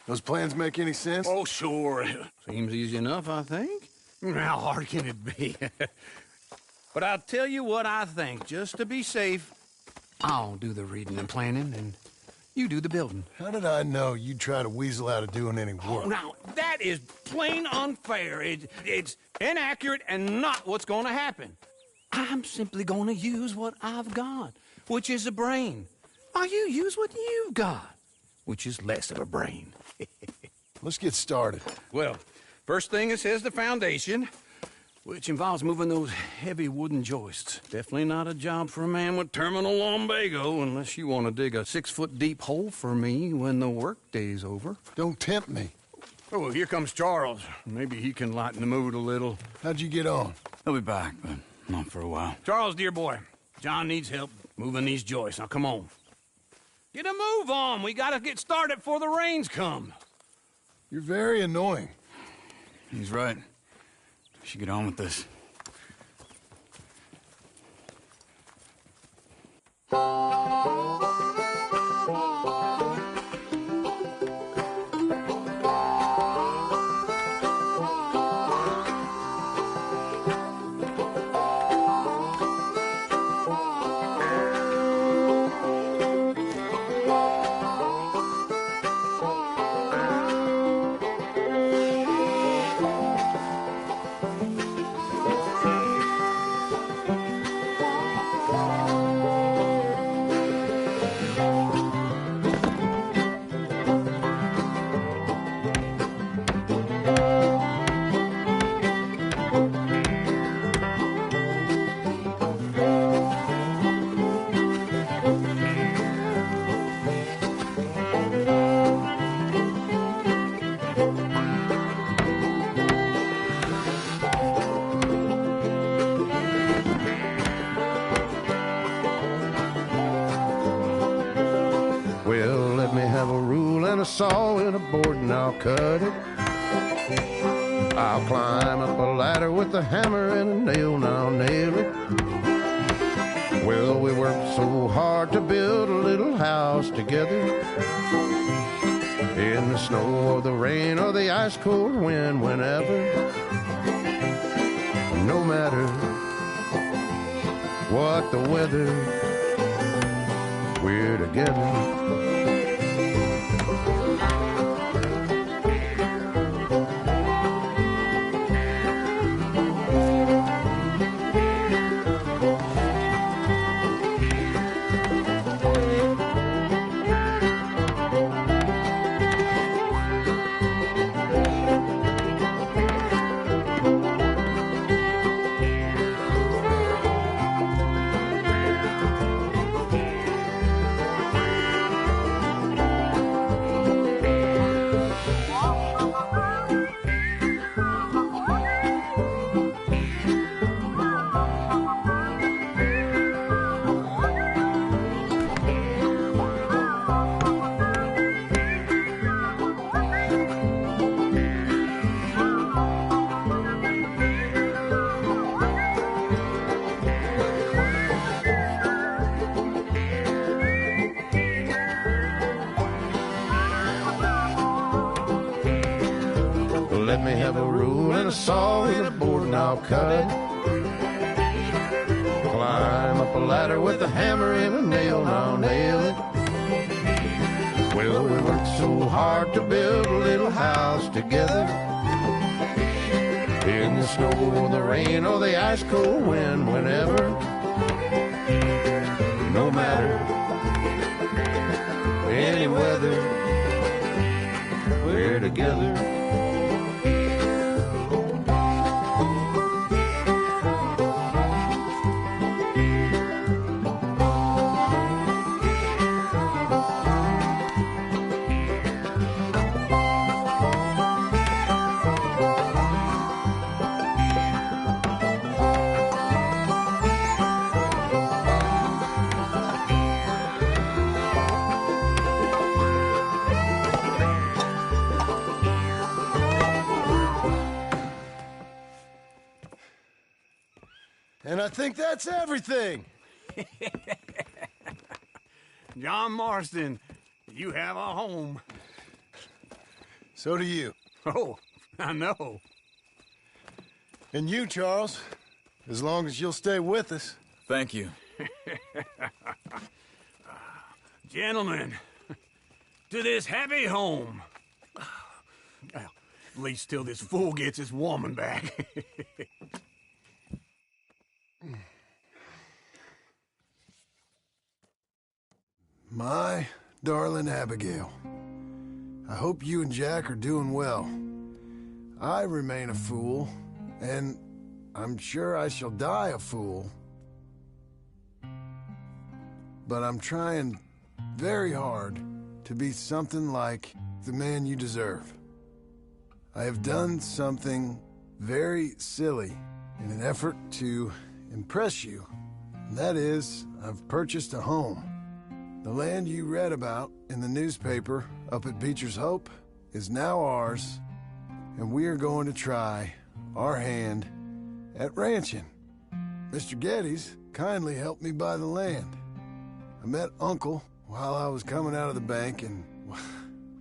Those plans make any sense? Oh, sure. Seems easy enough, I think. How hard can it be? But I'll tell you what I think, just to be safe. I'll do the reading and planning, and you do the building. How did I know you'd try to weasel out of doing any Oh, work? now, that is plain unfair. It's inaccurate and not what's going to happen. I'm simply going to use what I've got, which is a brain. While you use what you've got, which is less of a brain. Let's get started. Well, first thing it says the foundation, which involves moving those heavy wooden joists. Definitely not a job for a man with terminal lumbago, unless you want to dig a 6-foot deep hole for me when the workday's over. Don't tempt me. Oh, here comes Charles. Maybe he can lighten the mood a little. How'd you get on? He'll be back, but not for a while. Charles, dear boy, John needs help moving these joists. Now, come on. Get a move on. We gotta get started before the rains come. You're very annoying. He's right. We should get on with this. Well, let me have a rule and a saw and a board and I'll cut it. I'll climb up a ladder with a hammer and a nail and I'll nail it. Well, we worked so hard to build a little house together. In the snow or the rain or the ice cold wind, whenever. No matter what the weather, we're together. Let me have a rule and a saw and a board and I'll cut it. Climb up a ladder with a hammer and a nail and I'll nail it. Well, we worked so hard to build a little house together. In the snow or the rain or the ice cold wind, whenever. No matter any weather, we're together. And I think that's everything. John Marston, you have a home. So do you. Oh, I know. And you, Charles. As long as you'll stay with us. Thank you. Gentlemen, to this happy home. Well, at least till this fool gets his woman back. My darling Abigail, I hope you and Jack are doing well. I remain a fool, and I'm sure I shall die a fool. But I'm trying very hard to be something like the man you deserve. I have done something very silly in an effort to impress you. And that is, I've purchased a home. The land you read about in the newspaper up at Beecher's Hope is now ours, and we are going to try our hand at ranching. Mr. Geddes kindly helped me buy the land. I met Uncle while I was coming out of the bank, and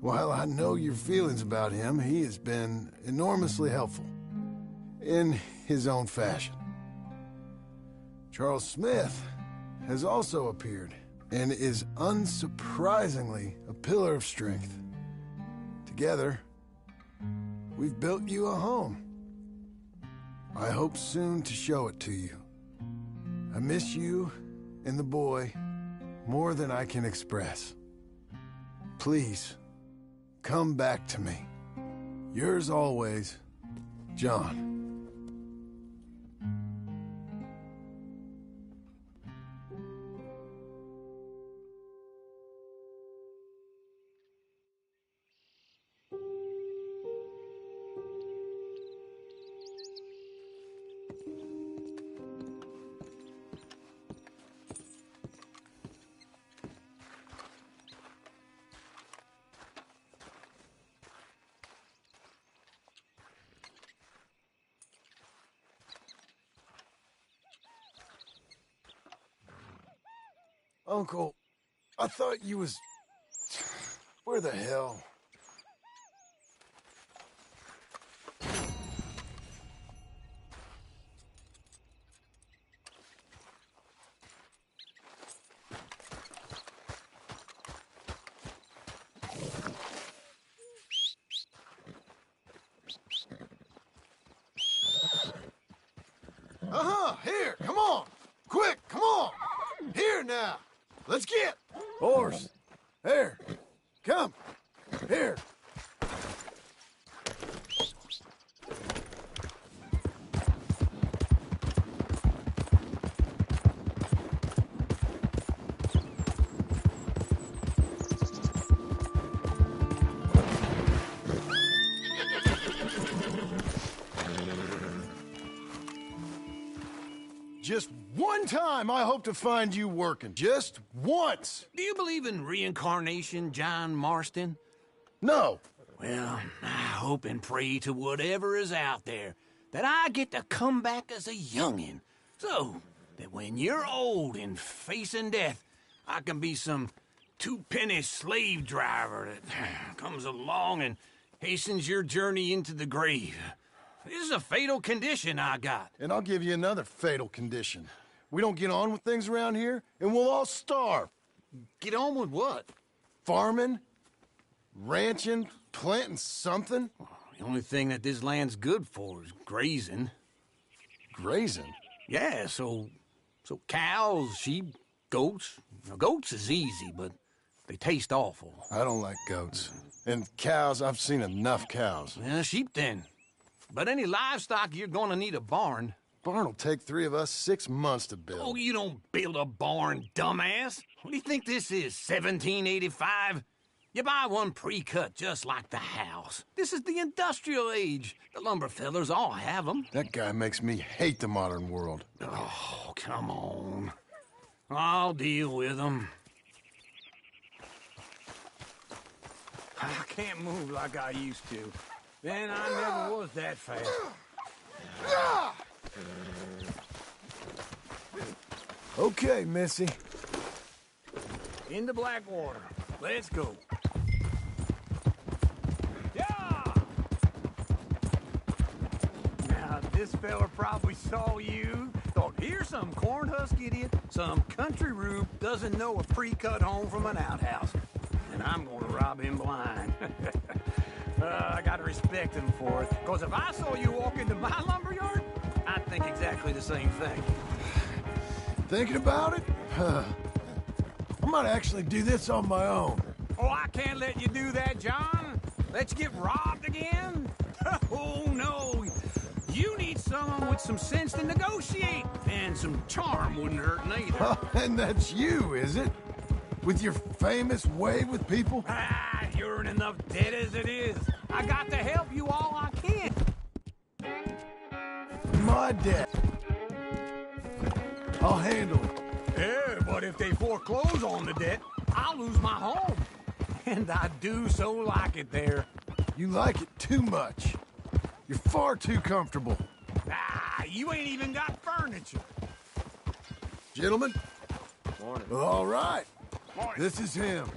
while I know your feelings about him, he has been enormously helpful in his own fashion. Charles Smith has also appeared and is unsurprisingly a pillar of strength. Together, we've built you a home. I hope soon to show it to you. I miss you and the boy more than I can express. Please, come back to me. Yours always, John. Uncle, I thought you was... Where the hell? Here, come on! Quick, come on! Here now! Let's get! Horse! There! Come! Here! Just one time I hope to find you working. Just once! Do you believe in reincarnation, John Marston? No! Well, I hope and pray to whatever is out there that I get to come back as a youngin', so that when you're old and facing death, I can be some two-penny slave driver that comes along and hastens your journey into the grave. This is a fatal condition I got. And I'll give you another fatal condition. We don't get on with things around here, and we'll all starve. Get on with what? Farming, ranching, planting something. The only thing that this land's good for is grazing. Grazing? Yeah, so cows, sheep, goats. Now, goats is easy, but they taste awful. I don't like goats. And cows, I've seen enough cows. Yeah, sheep then. But any livestock, you're gonna need a barn. Barn will take 3 of us 6 months to build. Oh, you don't build a barn, dumbass. What do you think this is, 1785? You buy one pre-cut just like the house. This is the industrial age. The lumber fellers all have them. That guy makes me hate the modern world. Oh, come on. I'll deal with them. I can't move like I used to. Then I never was that fast. Okay, Missy. Into Blackwater. Let's go. Yeah! This fella probably saw you, thought, here's some cornhusk idiot, some country rube doesn't know a pre-cut home from an outhouse. And I'm gonna rob him blind. I gotta respect him for it, because if I saw you walk into my lumberyard, I'd think exactly the same thing. Thinking about it? I might actually do this on my own. Oh, I can't let you do that, John. Let you get robbed again? Oh, no. You need someone with some sense to negotiate, and some charm wouldn't hurt neither. And that's you, is it? With your famous way with people? Ah, you're in enough debt as it is. I got to help you all I can. My debt. I'll handle it. Yeah, but if they foreclose on the debt, I'll lose my home. And I do so like it there. You like it too much. You're far too comfortable. Ah, you ain't even got furniture. Gentlemen? Morning. All right. Morning. This is him.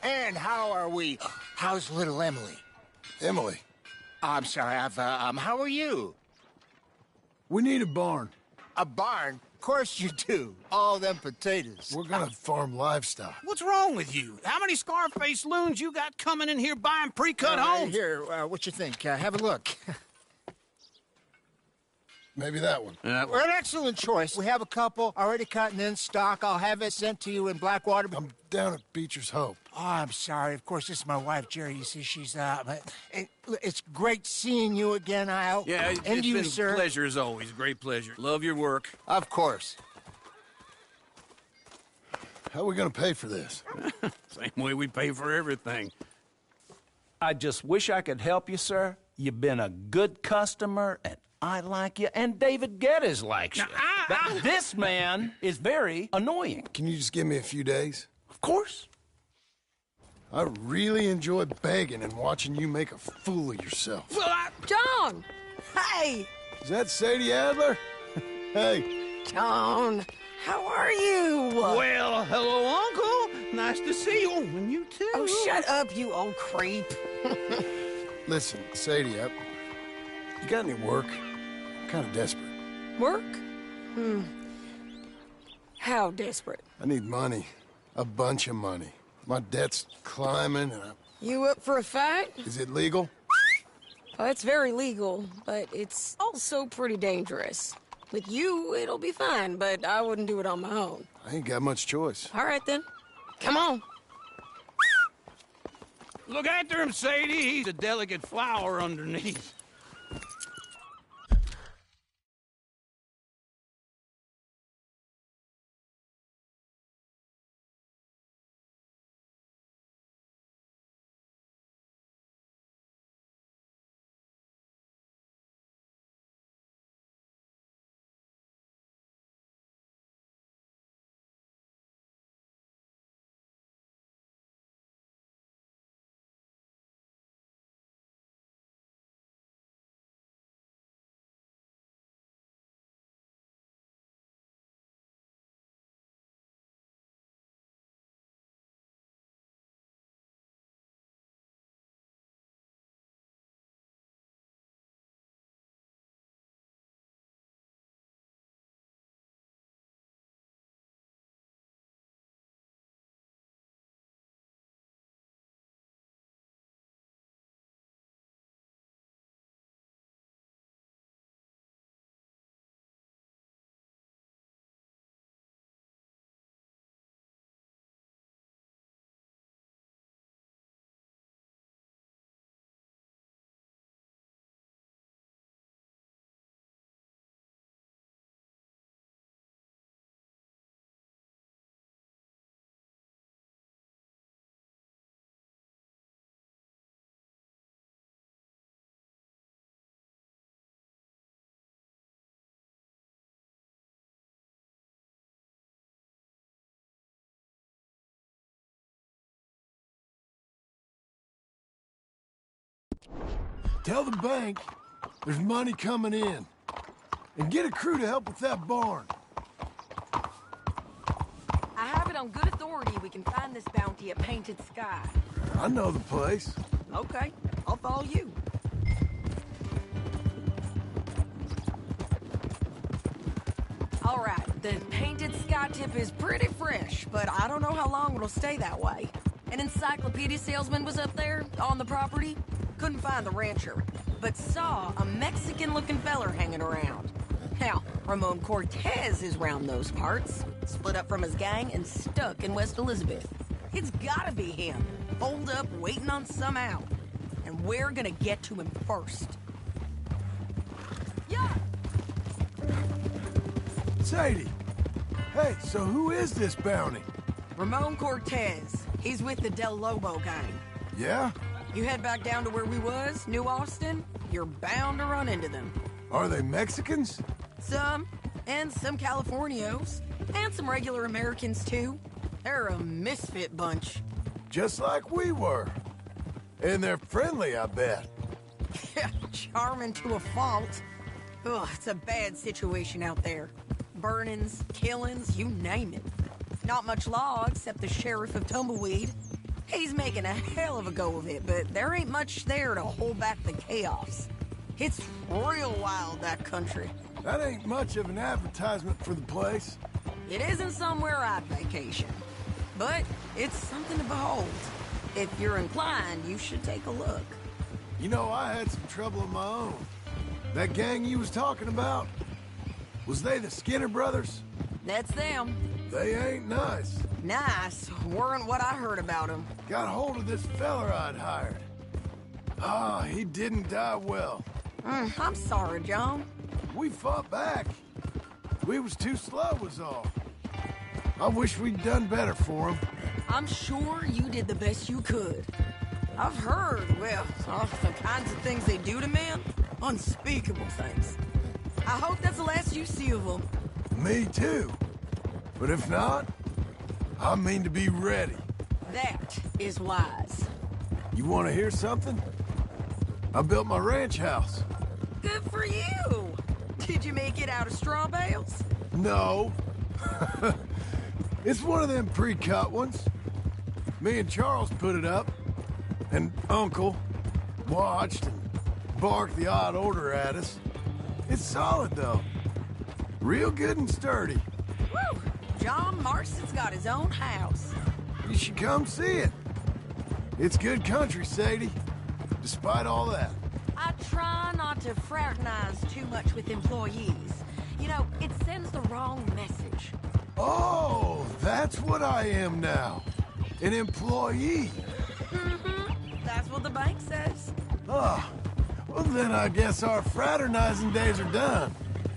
And how are we? How's little Emily? Emily, I'm sorry, how are you? we need a barn. A barn? Of course you do. All them potatoes. We're gonna farm livestock. What's wrong with you? How many Scarface loons you got coming in here buying pre-cut homes? Here, what you think? Have a look. Maybe that one. We're an excellent choice. We have a couple already cut and in stock. I'll have it sent to you in Blackwater. I'm down at Beecher's Hope. Oh, I'm sorry. Of course, this is my wife, Jerry. You see, she's it's great seeing you again, Al. Yeah, and it's you, been sir. a pleasure as always. Great pleasure. Love your work. Of course. How are we gonna pay for this? Same way we pay for everything. I just wish I could help you, sir. You've been a good customer, and I like you, and David Geddes likes you. Now, But this man is very annoying. Can you just give me a few days? Of course. I really enjoy begging and watching you make a fool of yourself. Well, John! Hey! Is that Sadie Adler? Hey, John, how are you? well, hello, Uncle. Nice to see you. And you too. Oh, shut up, you old creep. listen, Sadie, you got any work? I'm kind of desperate. Work? How desperate? I need money. A bunch of money. My debt's climbing, and You up for a fight? is it legal? Well, it's very legal, but it's also pretty dangerous. With you, it'll be fine, but I wouldn't do it on my own. I ain't got much choice. All right, then. Come on. Look after him, Sadie. He's a delicate flower underneath. Tell the bank there's money coming in. And get a crew to help with that barn. I have it on good authority we can find this bounty at Painted Sky. I know the place. Okay, I'll follow you. All right, the Painted Sky tip is pretty fresh, but I don't know how long it'll stay that way. An encyclopedia salesman was up there on the property. Couldn't find the rancher, but saw a Mexican-looking feller hanging around. Now, Ramon Cortez is round those parts, split up from his gang and stuck in West Elizabeth. It's gotta be him, holed up waiting on some out. And we're gonna get to him first. Yeah! Sadie. Hey, so who is this bounty? Ramon Cortez. He's with the Del Lobo gang. Yeah? You head back down to where we was, New Austin, you're bound to run into them. Are they Mexicans? Some, and some Californios, and some regular Americans too. They're a misfit bunch. Just like we were. And they're friendly, I bet. Charming to a fault. Ugh, it's a bad situation out there. Burnings, killings, you name it. Not much law except the sheriff of Tumbleweed. He's making a hell of a go of it, but there ain't much there to hold back the chaos. It's real wild, that country. That ain't much of an advertisement for the place. It isn't somewhere I'd vacation, but it's something to behold. If you're inclined, you should take a look. You know, I had some trouble of my own. That gang you was talking about, was they the Skinner brothers? That's them. They ain't nice. Nice weren't what I heard about them. Got hold of this feller I'd hired. Ah, he didn't die well. I'm sorry, John. We fought back. We was too slow was all. I wish we'd done better for him. I'm sure you did the best you could. I've heard, well, of the kinds of things they do to men. Unspeakable things. I hope that's the last you see of them. Me too. But if not, I mean to be ready. That is wise. You want to hear something? I built my ranch house. Good for you. Did you make it out of straw bales? No. It's one of them pre-cut ones. Me and Charles put it up, and Uncle watched and barked the odd order at us. It's solid, though. Real good and sturdy. Woo! John Marston's got his own house. You should come see it. It's good country, Sadie, despite all that. I try not to fraternize too much with employees. You know, it sends the wrong message. Oh, that's what I am now. An employee. That's what the bank says. Ah, well then I guess our fraternizing days are done.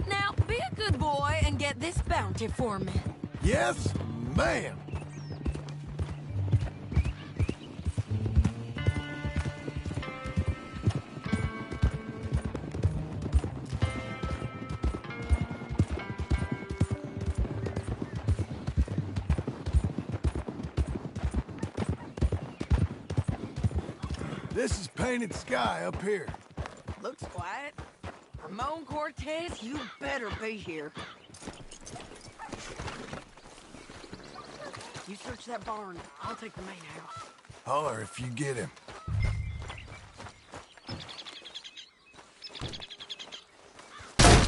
Now, be a good boy and get this bounty for me. Yes, ma'am. This is Painted Sky up here. Looks quiet. Ramon Cortez, you better be here. You search that barn. I'll take the main house. Holler if you get him.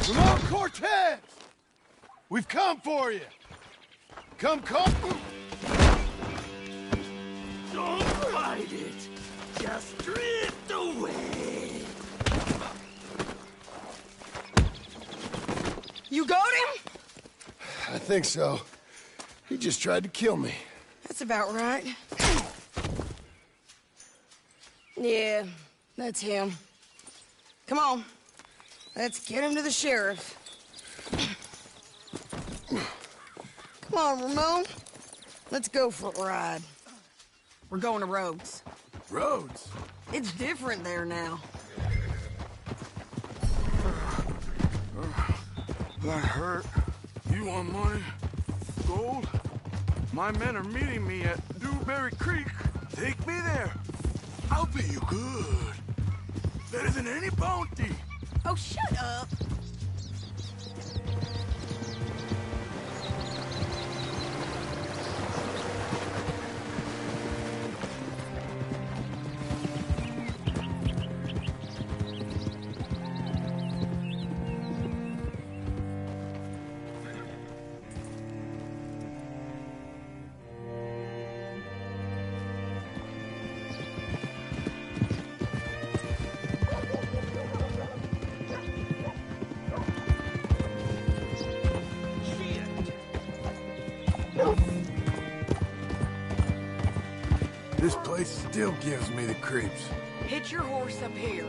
Ramon Cortez! We've come for you! Come. Don't fight it. Just drift away. You got him? I think so. He just tried to kill me. That's about right. Yeah, that's him. Come on. Let's get him to the sheriff. Come on, Ramon. Let's go for a ride. We're going to Rhodes. Rhodes? It's different there now. That hurt. You want money? Gold? My men are meeting me at Dewberry Creek. Take me there. I'll pay you good. Better than any bounty. Oh, shut up. This place still gives me the creeps. Hitch your horse up here.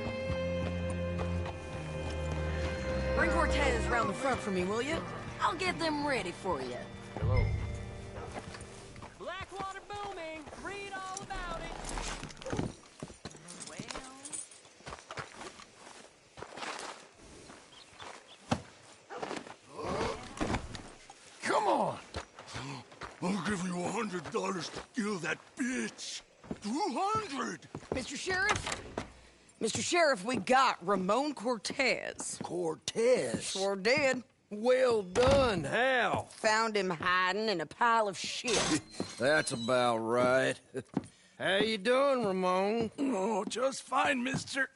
Bring Cortez around the front for me, will you? I'll get them ready for you. Hello. Blackwater booming. Read all about it. Come on. I'll give you $100 to kill that bitch. 200. Mr. Sheriff? Mr. Sheriff, we got Ramon Cortez. Cortez? Sure did. Well done. How? Found him hiding in a pile of shit. That's about right. How you doing, Ramon? Oh, just fine, mister.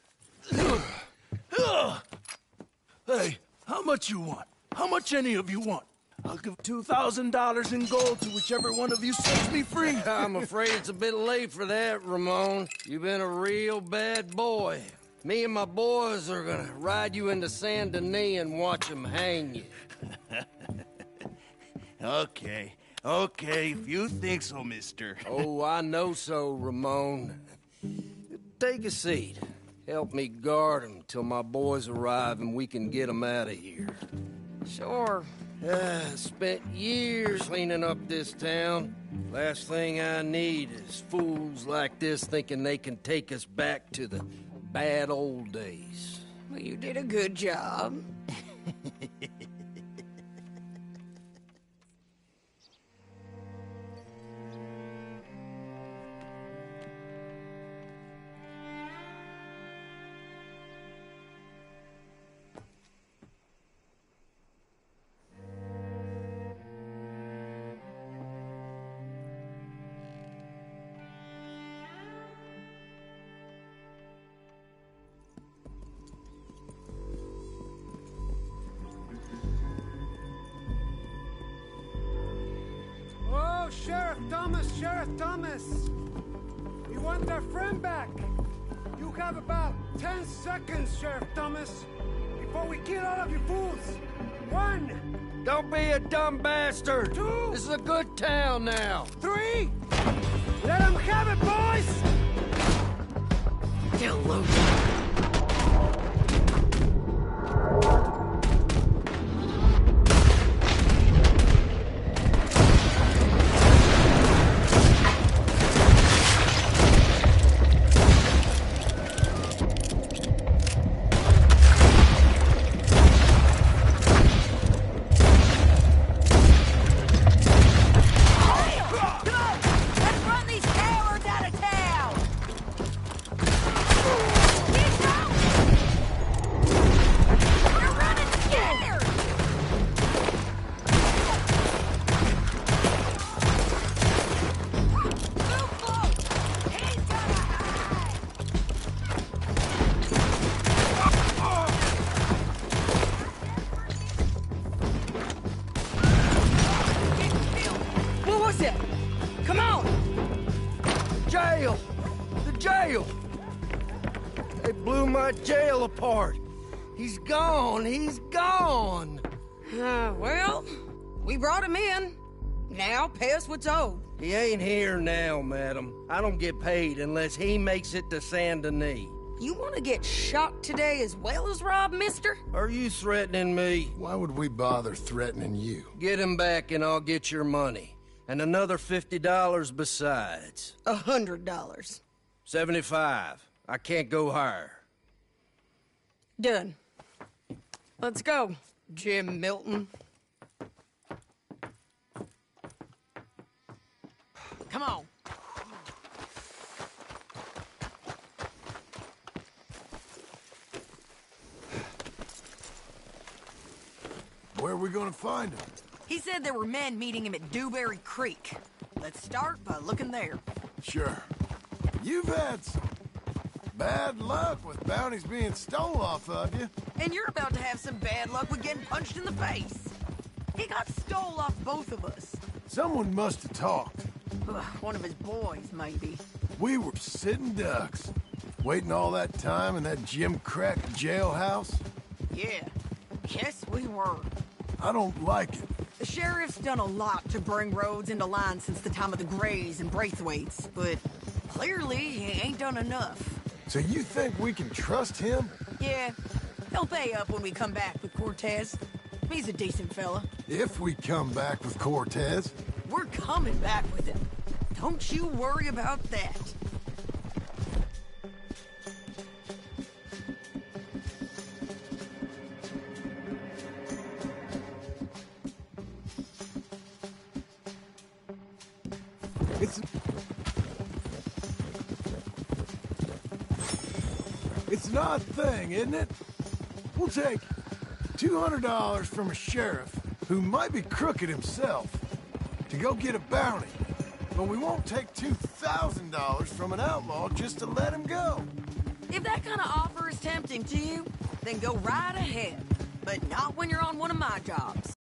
Hey, how much you want? How much any of you want? I'll give $2,000 in gold to whichever one of you sets me free. I'm afraid it's a bit late for that, Ramon. You've been a real bad boy. Me and my boys are gonna ride you into Saint Denis and watch them hang you. Okay, if you think so, mister. Oh, I know so, Ramon. Take a seat. Help me guard them till my boys arrive and we can get them out of here. Sure. Spent years cleaning up this town. Last thing I need is fools like this thinking they can take us back to the bad old days. Well, you did a good job. Oh, Sheriff Thomas! We want our friend back! You have about 10 seconds, Sheriff Thomas, before we kill all of you fools! 1! Don't be a dumb bastard! 2! This is a good town now! 3! Let them have it, boys! Hello. Come on! Jail! The jail! They blew my jail apart. He's gone. He's gone. Well, we brought him in. Now pay us what's owed. He ain't here now, madam. I don't get paid unless he makes it to Saint Denis. You want to get shot today as well as Rob, mister? Are you threatening me? Why would we bother threatening you? Get him back and I'll get your money. And another $50 besides. $100. 75. I can't go higher. Done. Let's go, Jim Milton. Come on. we gonna find him? He said there were men meeting him at Dewberry Creek. Let's start by looking there. Sure. You've had some bad luck with bounties being stole off of you. And you're about to have some bad luck with getting punched in the face. He got stole off both of us. Someone must have talked. Ugh, one of his boys, maybe. We were sitting ducks, waiting all that time in that Jim Crack jailhouse. Yeah. Yes, we were. I don't like it. The sheriff's done a lot to bring roads into line since the time of the Grays and Braithwaites, but clearly he ain't done enough. So you think we can trust him? Yeah, he'll pay up when we come back with Cortez. He's a decent fella. If we come back with Cortez. We're coming back with him. Don't you worry about that. It's an odd thing, isn't it? We'll take $200 from a sheriff who might be crooked himself to go get a bounty, but we won't take $2,000 from an outlaw just to let him go. If that kind of offer is tempting to you, then go right ahead. But not when you're on one of my jobs.